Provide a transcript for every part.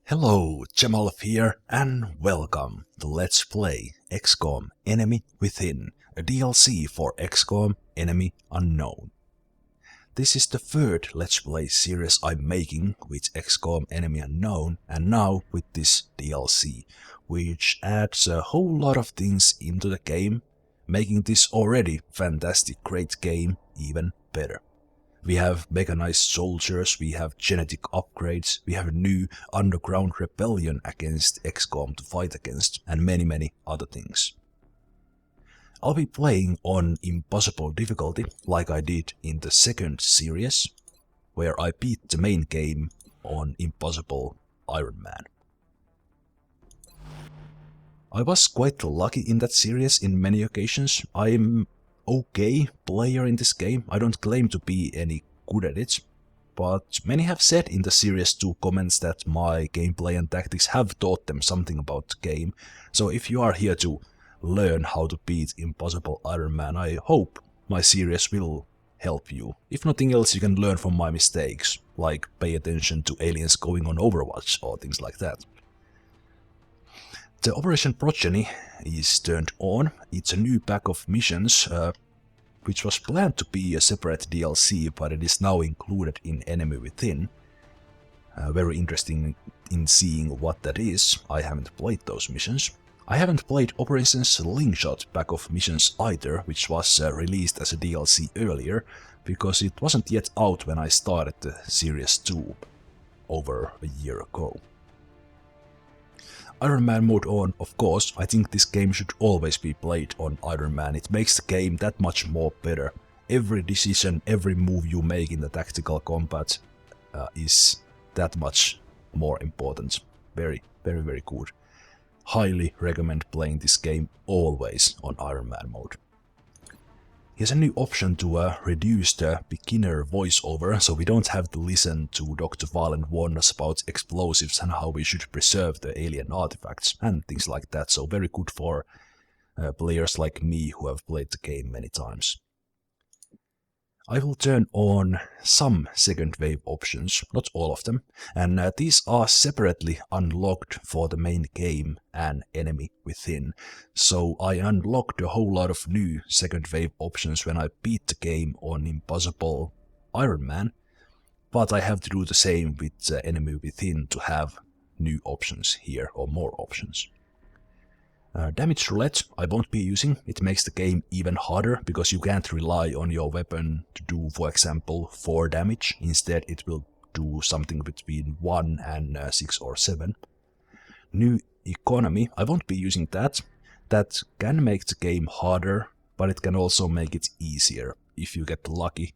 Hello, Zemalf here, and welcome to Let's Play XCOM Enemy Within, a DLC for XCOM Enemy Unknown. This is the third Let's Play series I'm making with XCOM Enemy Unknown, and now with this DLC, which adds a whole lot of things into the game, making this already fantastic great game even better. We have mechanized soldiers, we have genetic upgrades, we have a new underground rebellion against XCOM to fight against, and many other things. I'll be playing on impossible difficulty, like I did in the second series, where I beat the main game on impossible Ironman. I was quite lucky in that series in many occasions. I'm okay player in this game. I don't claim to be any good at it, but many have said in the Series 2 comments that my gameplay and tactics have taught them something about the game. So if you are here to learn how to beat impossible Ironman, I hope my series will help you. If nothing else, you can learn from my mistakes, like pay attention to aliens going on Overwatch or things like that. The Operation Progeny is turned on. It's a new pack of missions, which was planned to be a separate DLC, but it is now included in Enemy Within. Very interesting in seeing what that is. I haven't played those missions. I haven't played Operation Slingshot pack of missions either, which was released as a DLC earlier, because it wasn't yet out when I started the Series 2 over a year ago. Ironman Mode on, of course. I think this game should always be played on Ironman. It makes the game that much more better. Every decision, every move you make in the tactical combat is that much more important. Very good. Highly recommend playing this game always on Ironman Mode. Here's a new option to reduce the beginner voiceover, so we don't have to listen to Dr. Valen warn us about explosives and how we should preserve the alien artifacts and things like that, so very good for players like me who have played the game many times. I will turn on some second wave options, not all of them, and these are separately unlocked for the main game and Enemy Within. So I unlocked a whole lot of new second wave options when I beat the game on impossible Ironman, but I have to do the same with Enemy Within to have new options here, or more options. Damage roulette I won't be using. It makes the game even harder because you can't rely on your weapon to do, for example, 4 damage. Instead it will do something between 1 and 6 or 7. New economy, I won't be using that. That can make the game harder, but it can also make it easier if you get lucky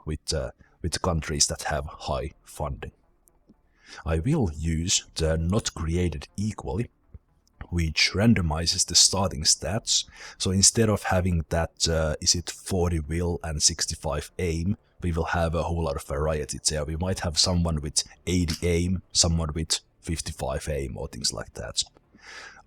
with countries that have high funding. I will use the not created equally, which randomizes the starting stats. So instead of having that, is it 40 will and 65 aim, we will have a whole lot of variety there. We might have someone with 80 aim, someone with 55 aim, or things like that.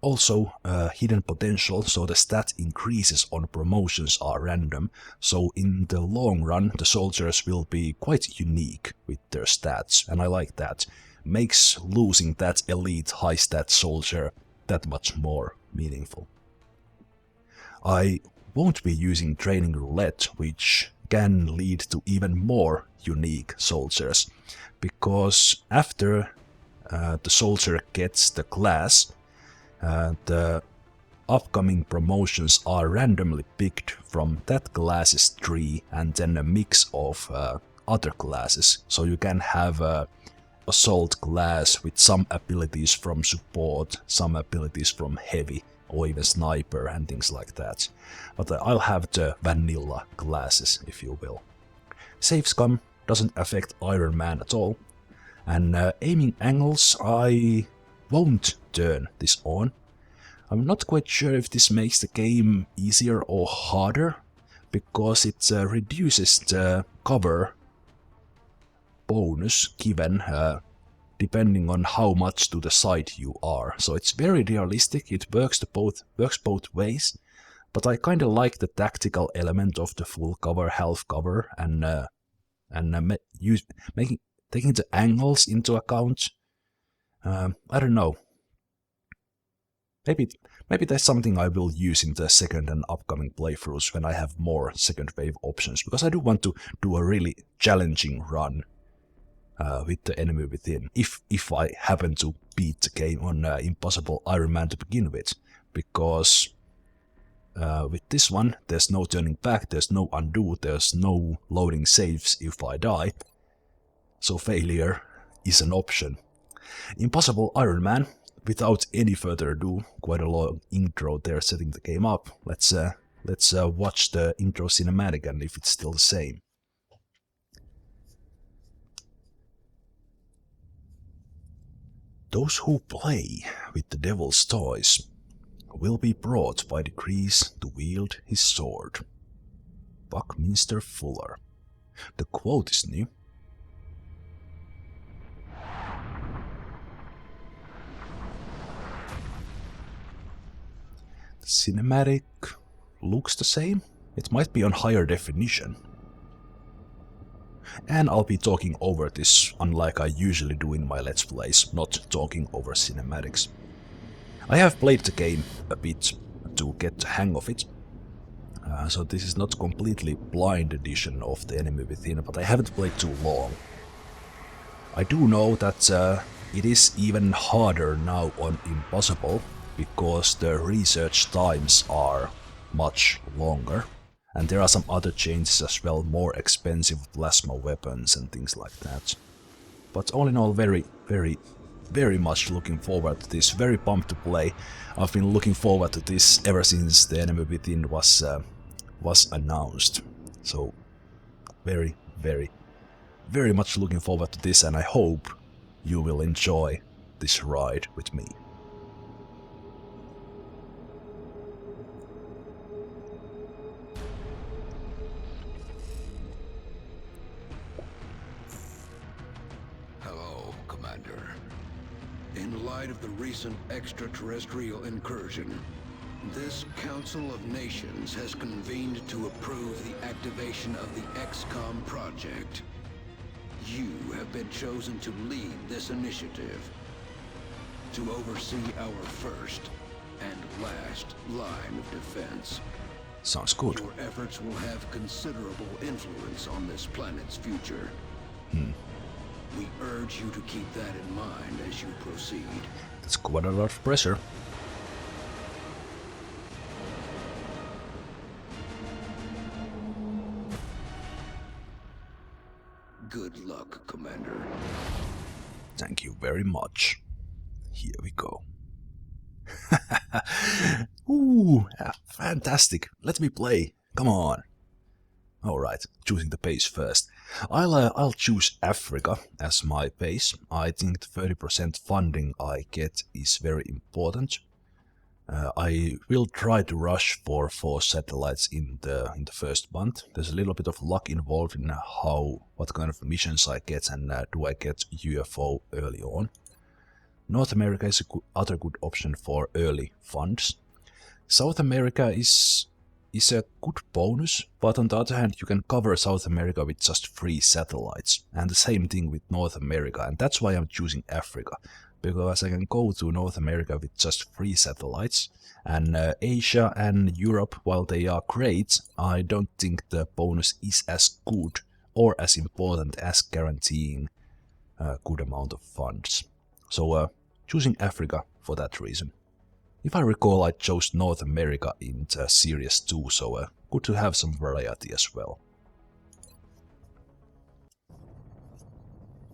Also, hidden potential, so the stat increases on promotions are random, so in the long run the soldiers will be quite unique with their stats, and I like that. Makes losing that elite high stat soldier that much more meaningful. I won't be using training roulette, which can lead to even more unique soldiers, because after the soldier gets the class, the upcoming promotions are randomly picked from that class's tree and then a mix of other classes, so you can have a assault class with some abilities from support, some abilities from heavy, or even sniper and things like that. But I'll have the vanilla classes, if you will. Save scum doesn't affect Iron Man at all, and aiming angles I won't turn this on. I'm not quite sure if this makes the game easier or harder, because it reduces the cover bonus given depending on how much to the side you are. So it's very realistic, it works both ways, but I kinda like the tactical element of the full cover, half cover, and taking the angles into account I don't know. Maybe there's something I will use in the second and upcoming playthroughs when I have more second wave options, because I do want to do a really challenging run with the enemy within, if I happen to beat the game on Impossible Ironman to begin with, because with this one there's no turning back, there's no undo, there's no loading saves if I die, so failure is an option. Impossible Ironman, without any further ado, quite a long intro there setting the game up. Let's watch the intro cinematic and if it's still the same. Those who play with the devil's toys will be brought by degrees to wield his sword. Buckminster Fuller. The quote is new. The cinematic looks the same. It might be on higher definition. And I'll be talking over this, unlike I usually do in my Let's Plays, not talking over cinematics. I have played the game a bit to get the hang of it, so this is not completely blind edition of the enemy within, but I haven't played too long. I do know that it is even harder now on Impossible, because the research times are much longer. And there are some other changes as well, more expensive plasma weapons and things like that. But all in all, very much looking forward to this, very pumped to play. I've been looking forward to this ever since the enemy within was announced. So very much looking forward to this, and I hope you will enjoy this ride with me. In light of the recent extraterrestrial incursion, this Council of Nations has convened to approve the activation of the XCOM project. You have been chosen to lead this initiative, to oversee our first and last line of defense. Sounds good. Your efforts will have considerable influence on this planet's future. We urge you to keep that in mind as you proceed. That's quite a lot of pressure. Good luck, Commander. Thank you very much. Here we go. Ooh, fantastic. Let me play. Come on. Alright, choosing the base first. I'll choose Africa as my base. I think the 30% funding I get is very important. I will try to rush for 4 satellites in the first month. There's a little bit of luck involved in what kind of missions I get, and do I get UFO early on. North America is other good option for early funds. South America is a good bonus, but on the other hand you can cover South America with just 3 satellites, and the same thing with North America, and that's why I'm choosing Africa, because I can go to North America with just 3 satellites, and Asia and Europe, while they are great, I don't think the bonus is as good or as important as guaranteeing a good amount of funds. So choosing Africa for that reason. If I recall, I chose North America in Series 2, so good to have some variety as well.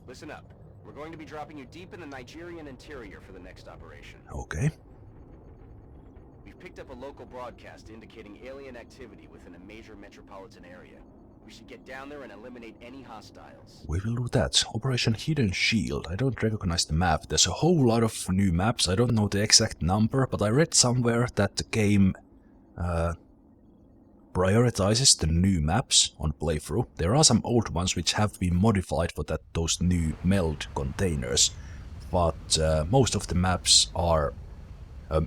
Listen up. We're going to be dropping you deep in the Nigerian interior for the next operation. Okay. We've picked up a local broadcast indicating alien activity within a major metropolitan area. We should get down there and eliminate any hostiles. We will do that. Operation Hidden Shield. I don't recognize the map. There's a whole lot of new maps. I don't know the exact number, but I read somewhere that the game prioritizes the new maps on playthrough. There are some old ones which have been modified for those new meld containers, but most of the maps are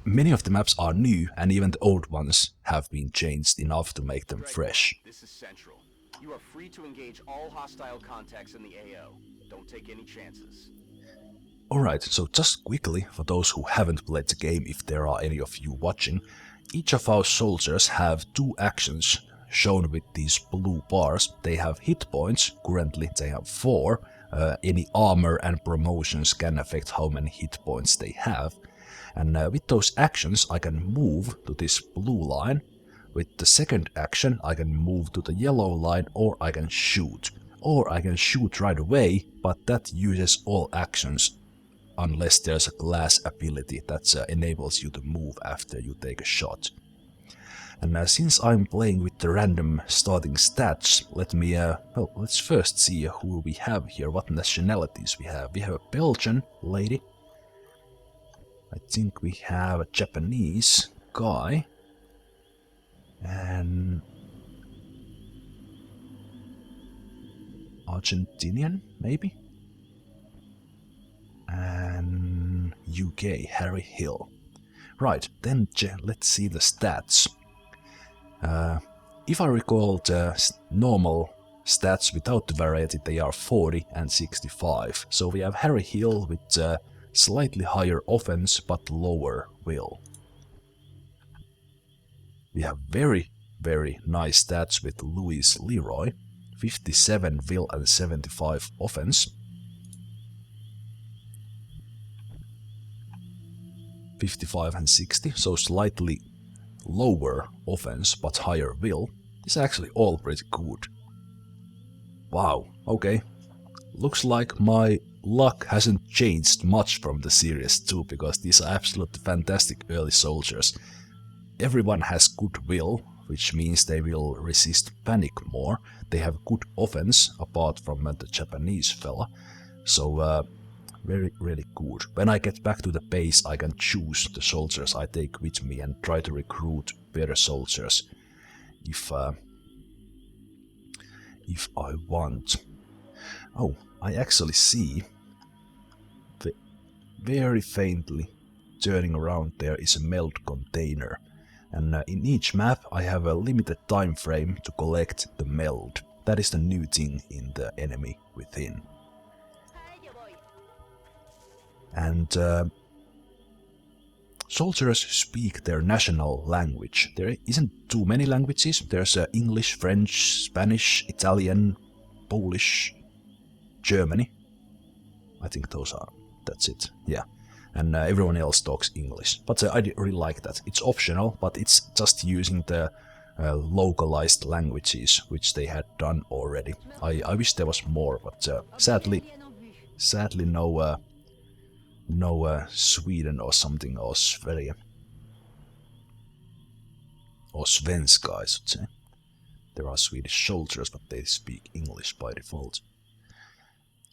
many of the maps are new, and even the old ones have been changed enough to make them fresh. This is Central. You are free to engage all hostile contacts in the AO. Don't take any chances. Alright, so just quickly, for those who haven't played the game, if there are any of you watching, each of our soldiers have 2 actions shown with these blue bars. They have hit points, currently they have 4. Any armor and promotions can affect how many hit points they have. And with those actions I can move to this blue line. With the second action I can move to the yellow line, or I can shoot. Or I can shoot right away, but that uses all actions unless there's a glass ability that enables you to move after you take a shot. And since I'm playing with the random starting stats, let's first see who we have here, what nationalities we have. We have a Belgian lady. I think we have a Japanese guy. And Argentinian, maybe? And UK, Harry Hill. Right, then let's see the stats. If I recall the normal stats without the variety, they are 40 and 65. So we have Harry Hill with slightly higher offense but lower will. We have very, very nice stats with Louis Leroy. 57 will and 75 offense. 55 and 60, so slightly lower offense but higher will. It's actually all pretty good. Wow, okay. Looks like my luck hasn't changed much from the Series 2, because these are absolutely fantastic early soldiers. Everyone has good will, which means they will resist panic more. They have good offense, apart from the Japanese fella. So very, really good. When I get back to the base, I can choose the soldiers I take with me and try to recruit better soldiers if I want. Oh, I actually see very faintly turning around there is a meld container. And in each map I have a limited time frame to collect the meld. That is the new thing in the enemy within. And soldiers speak their national language. There isn't too many languages. There's English, French, Spanish, Italian, Polish, Germany. I think that's it, yeah. And everyone else talks English. But I really like that. It's optional, but it's just using the localized languages, which they had done already. I wish there was more, but sadly no Sweden or something, or Sverige. Or Svenska, I should say. There are Swedish soldiers, but they speak English by default.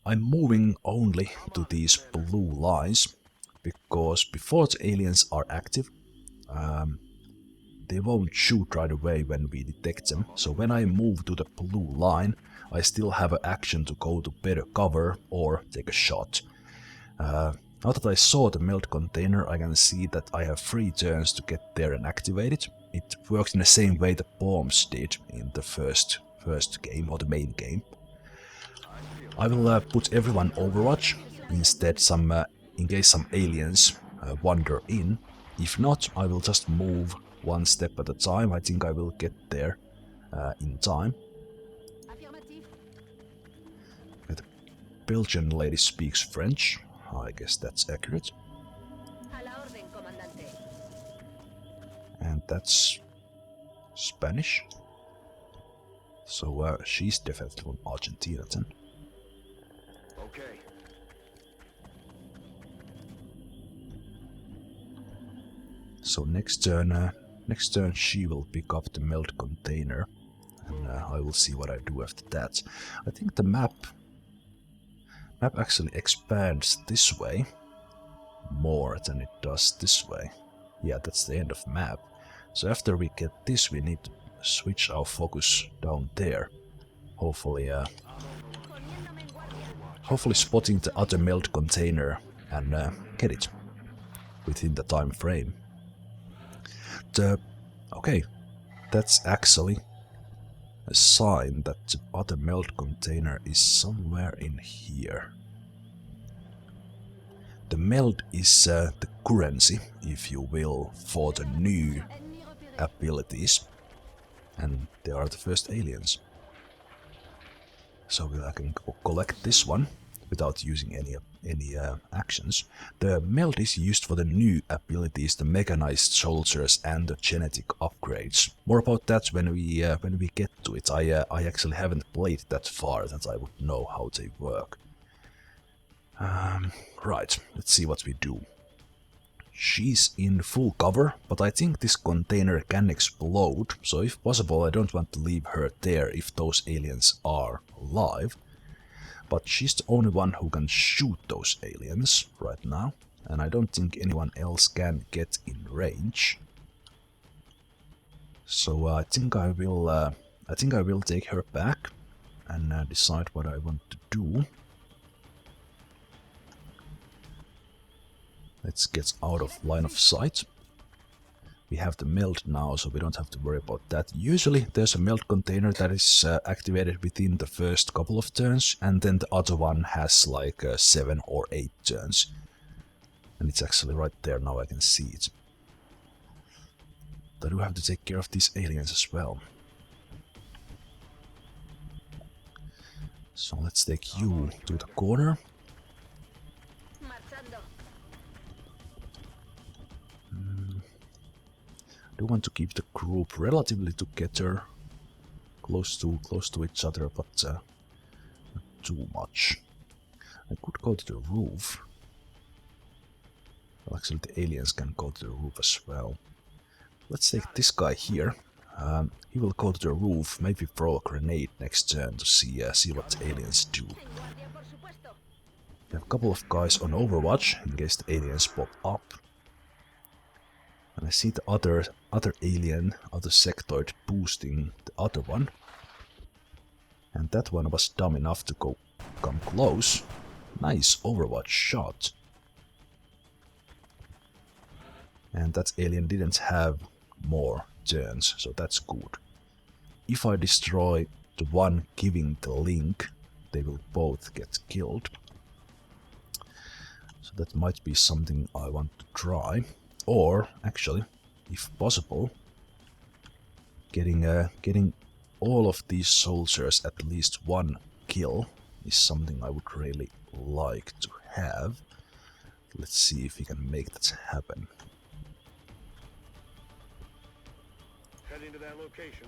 I'm moving only to these blue lines, because before the aliens are active, they won't shoot right away when we detect them. So when I move to the blue line, I still have an action to go to better cover or take a shot. Now that I saw the meld container, I can see that I have 3 turns to get there and activate it. It works in the same way the bombs did in the first game, or the main game. I will put everyone Overwatch, instead in case some aliens wander in. If not, I will just move one step at a time. I think I will get there in time. The Belgian lady speaks French. I guess that's accurate. And that's Spanish. So she's definitely from Argentina then. Okay. So next turn she will pick up the meld container, and I will see what I do after that. I think the map actually expands this way more than it does this way. Yeah, that's the end of map. So after we get this, we need to switch our focus down there. Hopefully spotting the other meld container and get it within the time frame. Okay, that's actually a sign that the other meld container is somewhere in here. The meld is the currency, if you will, for the new abilities. And they are the first aliens. So I can collect this one without using any actions. The meld is used for the new abilities, the mechanized soldiers and the genetic upgrades. More about that when we get to it. I actually haven't played that far that I would know how they work. Right, let's see what we do. She's in full cover, but I think this container can explode, so if possible I don't want to leave her there if those aliens are alive. But she's the only one who can shoot those aliens right now, and I don't think anyone else can get in range. So I think I will take her back and decide what I want to do. Let's get out of line of sight. We have the meld now, so we don't have to worry about that. Usually there's a meld container that is activated within the first couple of turns, and then the other one has like 7 or 8 turns. And it's actually right there now, I can see it. But I do have to take care of these aliens as well. So let's take you to the corner. I do want to keep the group relatively together, close to each other, but not too much. I could go to the roof. Well, actually the aliens can go to the roof as well. Let's take this guy here. He will go to the roof, maybe throw a grenade next turn to see what the aliens do. We have a couple of guys on overwatch in case the aliens pop up. And I see the other alien, other sectoid boosting the other one. And that one was dumb enough to come close. Nice overwatch shot. And that alien didn't have more turns, so that's good. If I destroy the one giving the link, they will both get killed. So that might be something I want to try. Or, actually, if possible, getting all of these soldiers at least one kill is something I would really like to have. Let's see if we can make that happen. Heading to that location.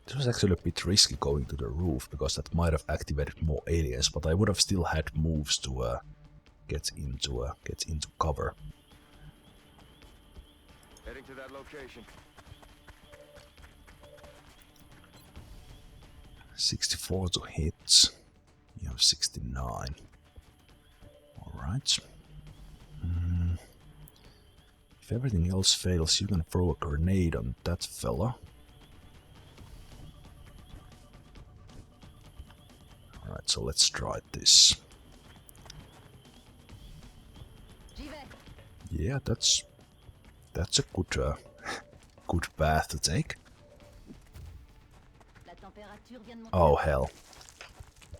This was actually a bit risky going to the roof, because that might have activated more aliens, but I would have still had moves to get into cover. Heading to that location. 64 to hit. You have 69. Alright. If everything else fails, you can throw a grenade on that fella. Alright, so let's try this. Yeah, that's a good good path to take. Oh hell.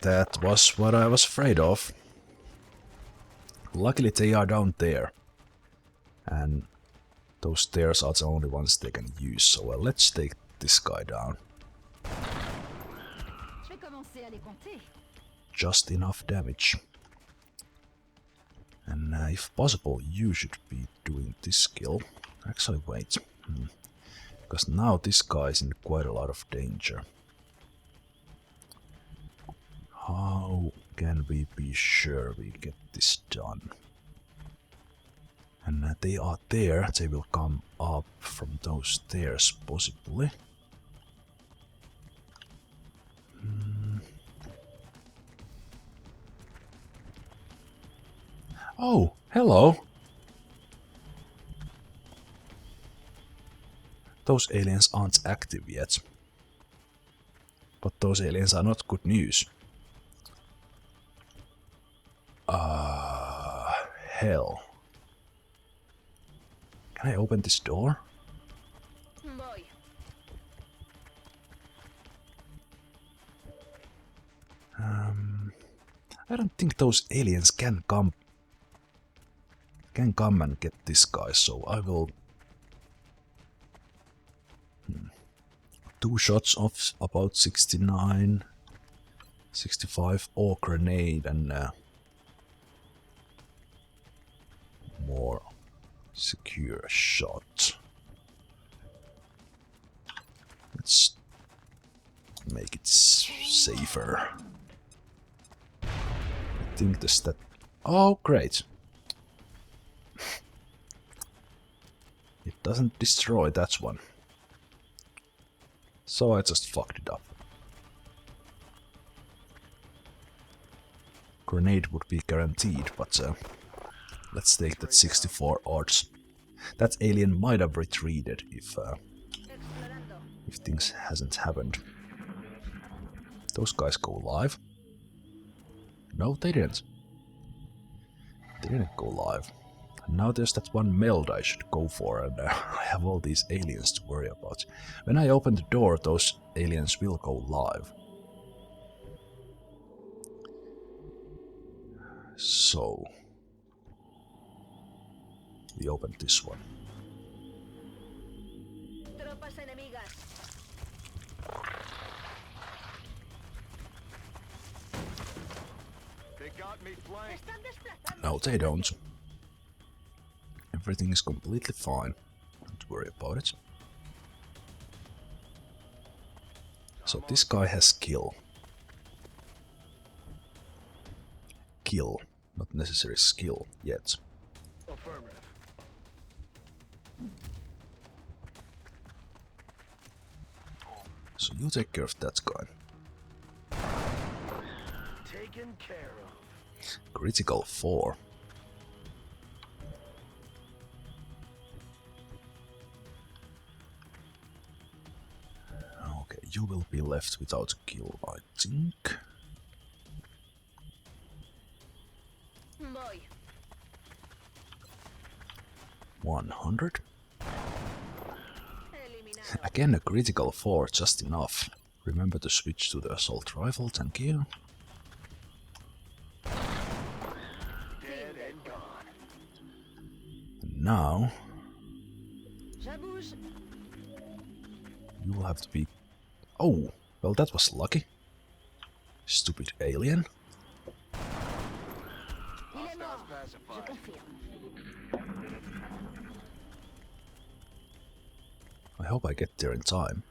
That was what I was afraid of. Luckily they are down there. And those stairs are the only ones they can use, so let's take this guy down. Just enough damage. And if possible, you should be doing this skill. Actually, wait. Because now this guy is in quite a lot of danger. How can we be sure we get this done? And they are there. They will come up from those stairs, possibly. Oh, hello! Those aliens aren't active yet. But those aliens are not good news. Hell. Can I open this door? I don't think those aliens can come and get this guy, so I will... 2 shots of about 69, 65, or grenade, and more secure shot. Let's make it safer. I think the stat... Oh, great! It doesn't destroy that one. So I just fucked it up. Grenade would be guaranteed, but let's take that 64 odds. That alien might have retreated if things hasn't happened. Those guys go live. No, they didn't. They didn't go live. And now there's that one meld I should go for, and I have all these aliens to worry about. When I open the door, those aliens will go live. So... we open this one. They got me flanked. No, they don't. Everything is completely fine. Don't worry about it. So this guy has kill. Kill, not necessary skill yet. Affirmative. So you take care of that guy. Taken care of. Critical 4. Okay, you will be left without a kill, I think. 100. Again a critical 4, just enough. Remember to switch to the assault rifle, thank you. Dead and gone. And now... you will have to be... Oh, well that was lucky. Stupid alien. Hostiles pacified. I hope I get there in time.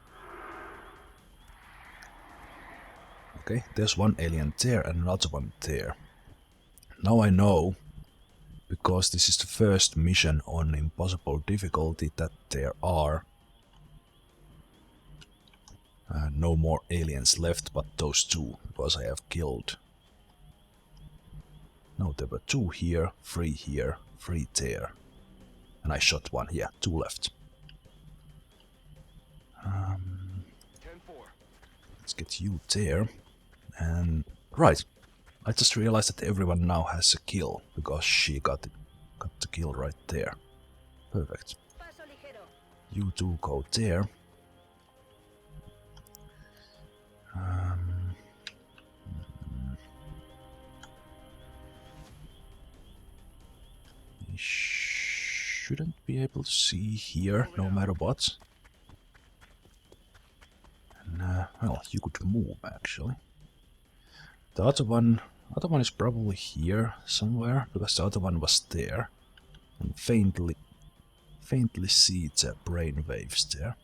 Okay, there's one alien there and another one there. Now I know, because this is the first mission on impossible difficulty, that there are no more aliens left but those 2, because I have killed. No, there were 2 here, 3 here, 3 there. And I shot 1, yeah, 2 left. 10-4. Let's get you there. And right, I just realized that everyone now has a kill, because she got the kill right there. Perfect. You 2 go there. We shouldn't be able to see here, no matter what. And, well, you could move, actually. The other one is probably here somewhere, because the other one was there. And faintly see the brain waves there.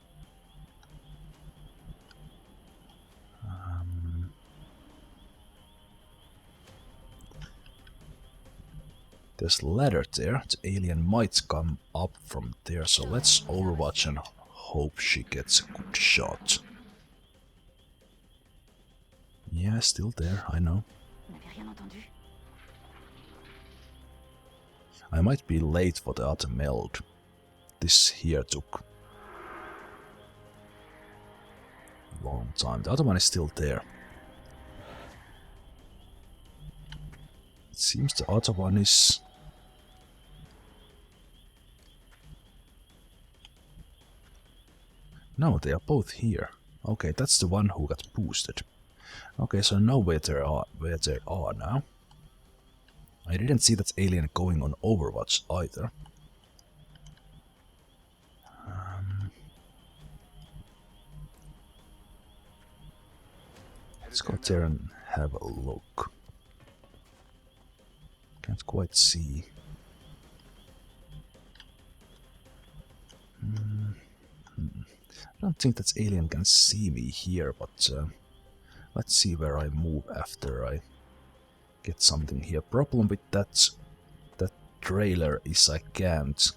There's a ladder there. The alien might come up from there, so let's overwatch and hope she gets a good shot. Yeah, still there, I know. I might be late for the other meld. This here took a long time. The other one is still there. It seems the other one is... No, they are both here. Okay, that's the one who got boosted. Okay, so know where they are now. I didn't see that alien going on Overwatch either. Let's go there and have a look. Can't quite see. I don't think that alien can see me here, but let's see where I move after I get something here. Problem with that trailer is I can't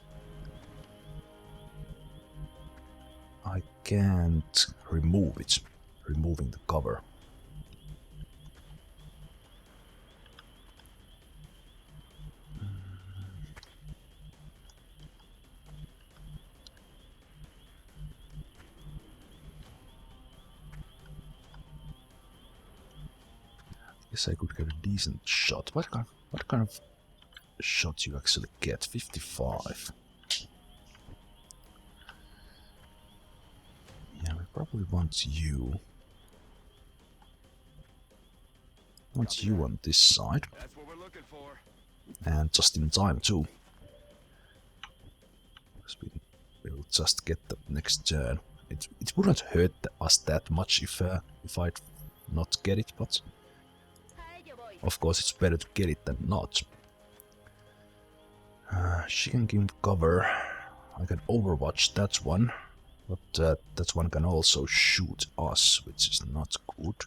remove it, removing the cover. Guess I could get a decent shot. What kind of shot you actually get? 55. Yeah, we probably want you. Want you on this side. That's what we're looking for. And just in time too. We'll just get the next turn. It wouldn't hurt us that much if I'd not get it, but of course it's better to get it than not. She can give cover. I can overwatch that one, but that one can also shoot us, which is not good.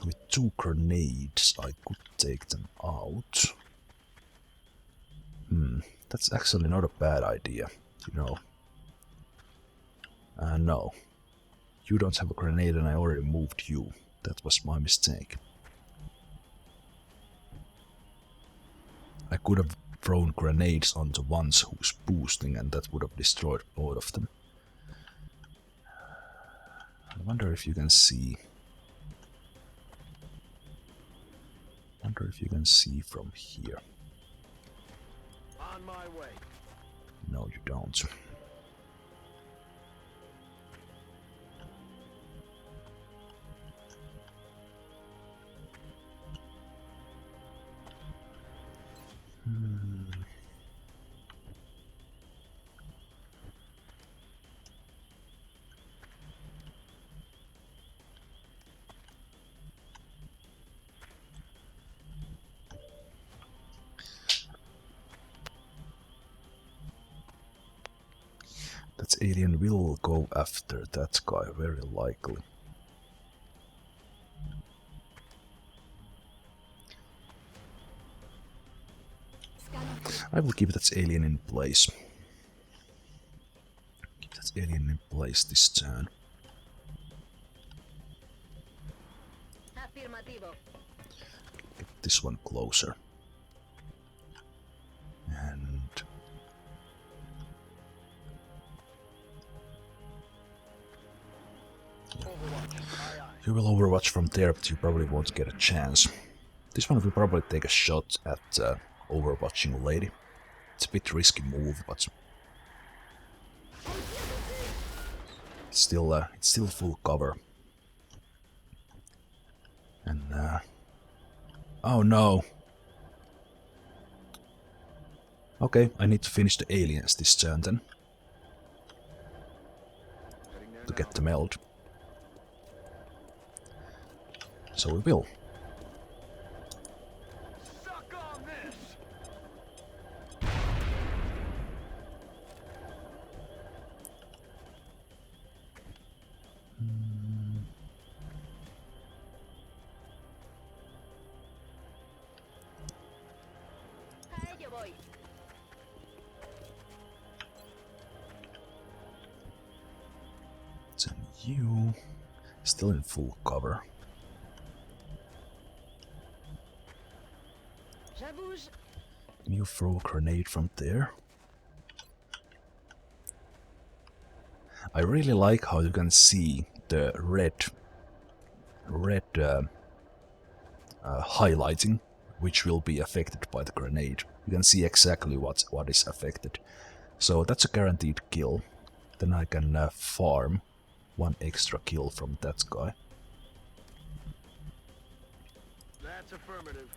With 2 grenades I could take them out. That's actually not a bad idea, you know. No. You don't have a grenade and I already moved you. That was my mistake. I could have thrown grenades on the ones who's boosting and that would have destroyed both of them. I wonder if you can see... from here. On my way. No, you don't. That alien will go after that guy, very likely. I will keep that alien in place. Keep that alien in place this turn. Get this one closer. And... you will overwatch from there, but you probably won't get a chance. This one will probably take a shot at overwatching lady. It's a bit risky move, but it's still full cover. And oh no. Okay, I need to finish the aliens this turn then. To get the meld. So we will. Suck on this. Then you still in full cover. Can you throw a grenade from there? I really like how you can see the red highlighting, which will be affected by the grenade. You can see exactly what is affected. So that's a guaranteed kill. Then I can farm 1 extra kill from that guy. That's affirmative.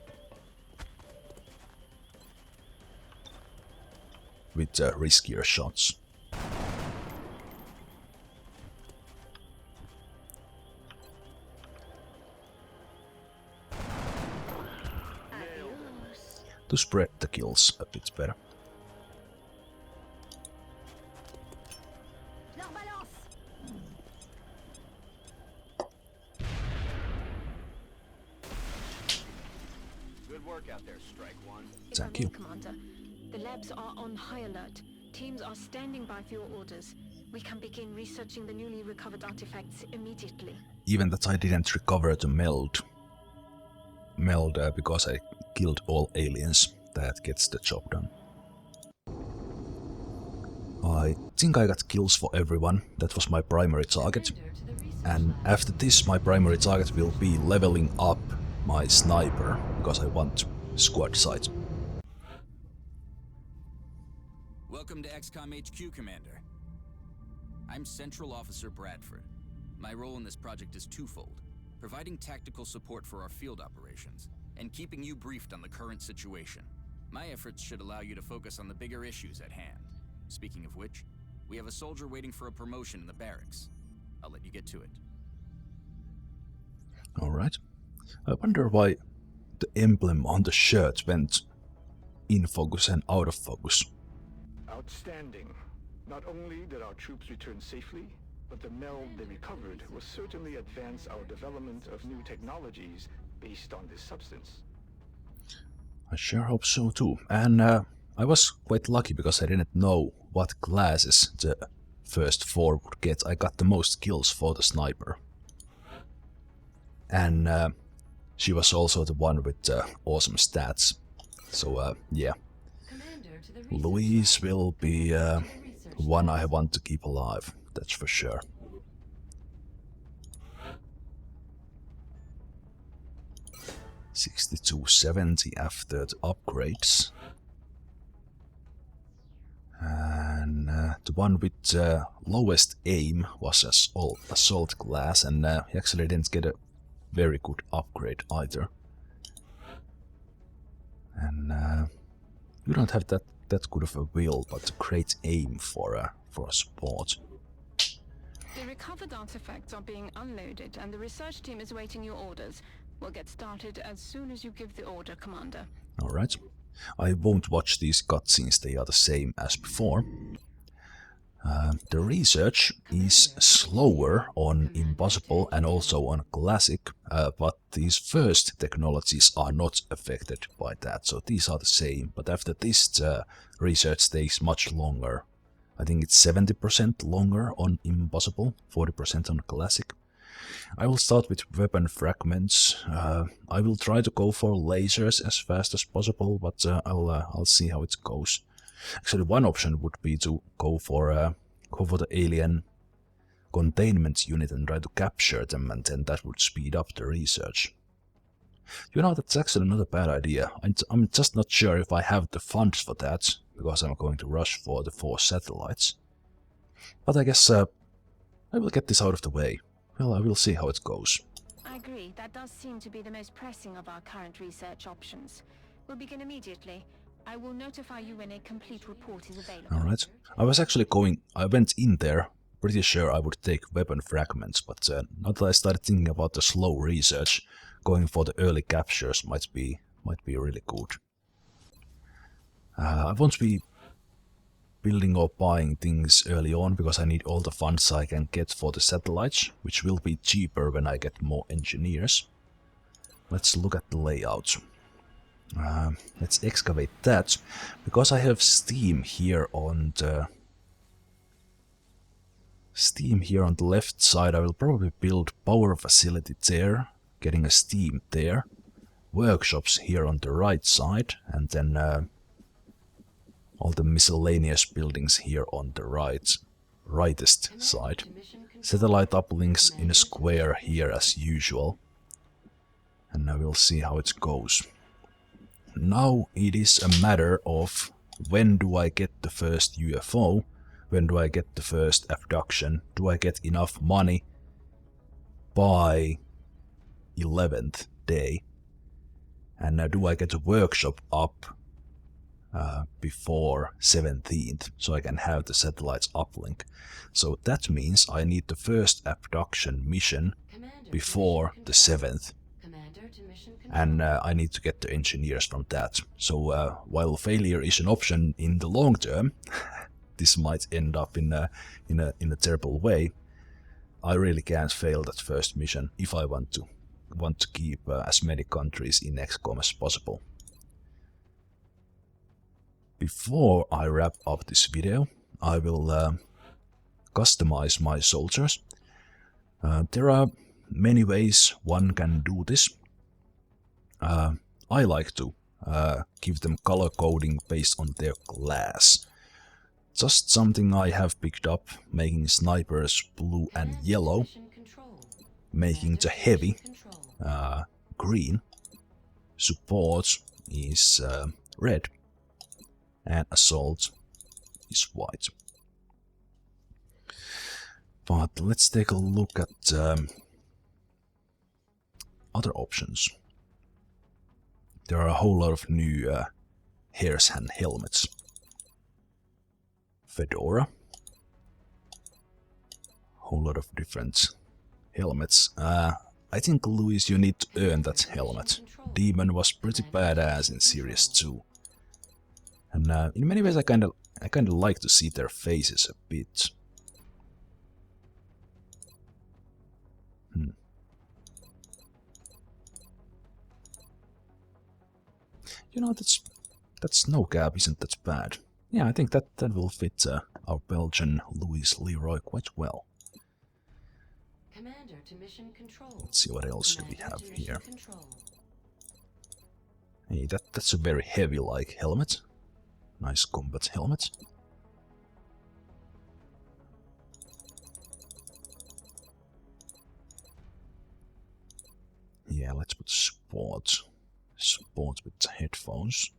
With riskier shots. To spread the kills a bit better. Good work out there, Strike One. Thank you. Commander. The labs are on high alert. Teams are standing by for your orders. We can begin researching the newly recovered artifacts immediately. Even that I didn't recover the meld because I killed all aliens, that gets the job done. I think I got kills for everyone. That was my primary target. And after this, my primary target will be leveling up my sniper, because I want squad sight. Welcome to XCOM HQ, Commander. I'm Central Officer Bradford. My role in this project is twofold: providing tactical support for our field operations, and keeping you briefed on the current situation. My efforts should allow you to focus on the bigger issues at hand. Speaking of which, we have a soldier waiting for a promotion in the barracks. I'll let you get to it. Alright. I wonder why the emblem on the shirt went in focus and out of focus. Outstanding. Not only did our troops return safely, but the meld they recovered will certainly advance our development of new technologies based on this substance. I sure hope so too. And I was quite lucky because I didn't know what classes the first 4 would get. I got the most kills for the sniper. And she was also the one with awesome stats. So yeah. Louise will be one I want to keep alive, that's for sure. $62.70 after the upgrades. And the one with lowest aim was assault class, and he actually didn't get a very good upgrade either. And you don't have that good of a will, but a great aim for a support. The recovered artifacts are being unloaded, and the research team is awaiting your orders. We'll get started as soon as you give the order, Commander. Alright. I won't watch these cutscenes, they are the same as before. The research is slower on Impossible and also on Classic, but these first technologies are not affected by that, so these are the same. But after this, the research takes much longer. I think it's 70% longer on Impossible, 40% on Classic. I will start with weapon fragments. I will try to go for lasers as fast as possible, but I'll see how it goes. Actually, one option would be to go for the alien containment unit and try to capture them, and then that would speed up the research. You know, that's actually not a bad idea. I'm just not sure if I have the funds for that, because I'm going to rush for the 4 satellites. But I guess I will get this out of the way. Well, I will see how it goes. I agree. That does seem to be the most pressing of our current research options. We'll begin immediately. I will notify you when a complete report is available. Alright. I went in there, pretty sure I would take weapon fragments, but now that I started thinking about the slow research, going for the early captures might be really good. I won't be building or buying things early on, because I need all the funds I can get for the satellites, which will be cheaper when I get more engineers. Let's look at the layout. Let's excavate that. Because I have steam here on the left side, I will probably build power facility there, getting a steam there, workshops here on the right side, and then all the miscellaneous buildings here on the rightest side. Satellite uplinks in a square here as usual. And now we'll see how it goes. Now it is a matter of when do I get the first UFO, when do I get the first abduction, do I get enough money by 11th day, And do I get a workshop up before 17th, so I can have the satellites uplink. So that means I need the first abduction mission before the 7th. And I need to get the engineers from that. So while failure is an option in the long term, this might end up in a terrible way. I really can't fail that first mission if I want to keep as many countries in XCOM as possible. Before I wrap up this video, I will customize my soldiers. There are many ways one can do this. I like to give them color coding based on their class. Just something I have picked up, making snipers blue and yellow, making the heavy green, support is red, and assault is white. But let's take a look at other options. There are a whole lot of new hairs and helmets. Fedora. Whole lot of different helmets. I think, Louis, you need to earn that helmet. Demon was pretty badass in Series 2. And in many ways I kinda like to see their faces a bit. You know, that snow cap isn't that bad. Yeah, I think that will fit our Belgian Louis Leroy quite well. Commander to mission control. Let's see what else do we have here. Control. Hey, that's a very heavy-like helmet. Nice combat helmet. Yeah, let's put support. Support with the headphones.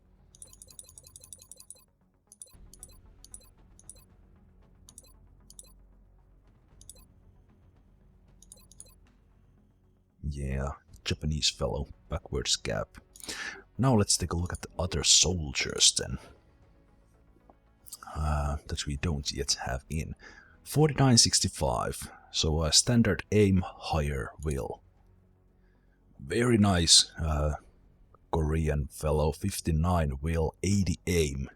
Yeah, Japanese fellow, backwards cap. Now let's take a look at the other soldiers then. That we don't yet have in. 4965, so a standard aim, higher will. Very nice Korean fellow, 59 will, 80 aim.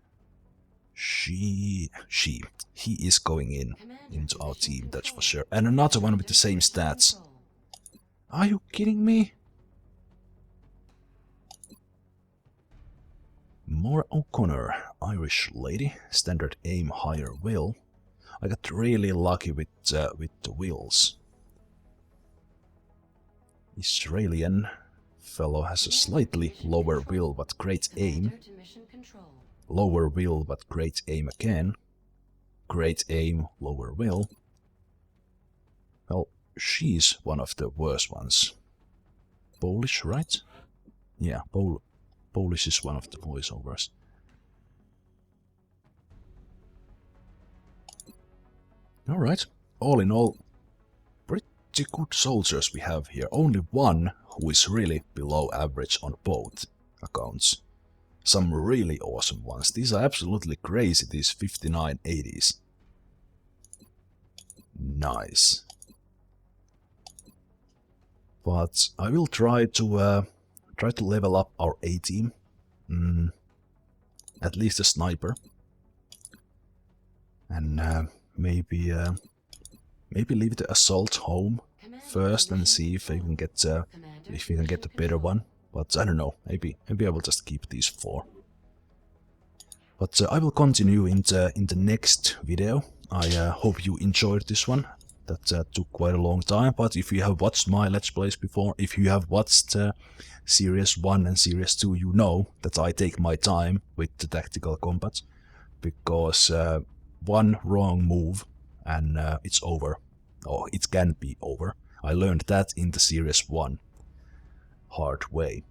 He is going into our team, that's for sure. And another one with the same stats. Are you kidding me? Maura O'Connor, Irish lady, standard aim, higher will. I got really lucky with the wills. Australian fellow has a slightly lower will but great aim. Lower will but great aim again. Great aim, lower will. Well, she's one of the worst ones. Polish, right? Yeah, Polish is one of the voiceovers. Alright, all in all, pretty good soldiers we have here. Only one who is really below average on both accounts. Some really awesome ones. These are absolutely crazy, these 5980s. Nice. But I will try to level up our A-team. At least a sniper. And maybe leave the assault home first and see if we can get a better one. But I don't know. Maybe I will just keep these 4. But I will continue in the next video. I hope you enjoyed this one. That took quite a long time, but if you have watched my Let's Plays before, if you have watched Series 1 and Series 2, you know that I take my time with the tactical combat, because one wrong move and it's over, or it can be over. I learned that in the Series 1 hard way.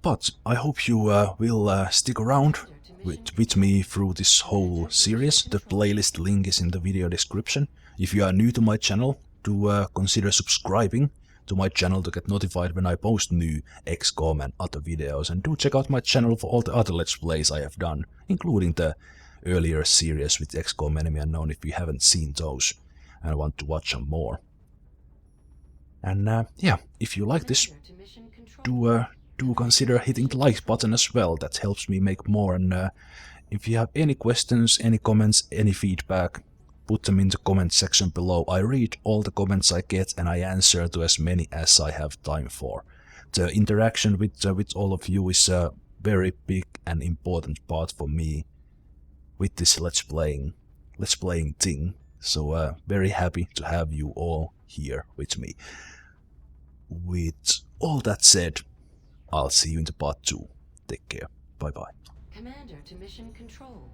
But I hope you will stick around with me through this whole series. The playlist link is in the video description. If you are new to my channel, do consider subscribing to my channel to get notified when I post new XCOM and other videos, and do check out my channel for all the other Let's Plays I have done, including the earlier series with XCOM Enemy Unknown if you haven't seen those and want to watch some more. And yeah, if you like this, do consider hitting the like button as well. That helps me make more. And if you have any questions, any comments, any feedback, put them in the comment section below. I read all the comments I get and I answer to as many as I have time for. The interaction with all of you is a very big and important part for me with this Let's Playing thing. So very happy to have you all here with me. With all that said, I'll see you in the part 2. Take care. Bye bye. Commander to mission control.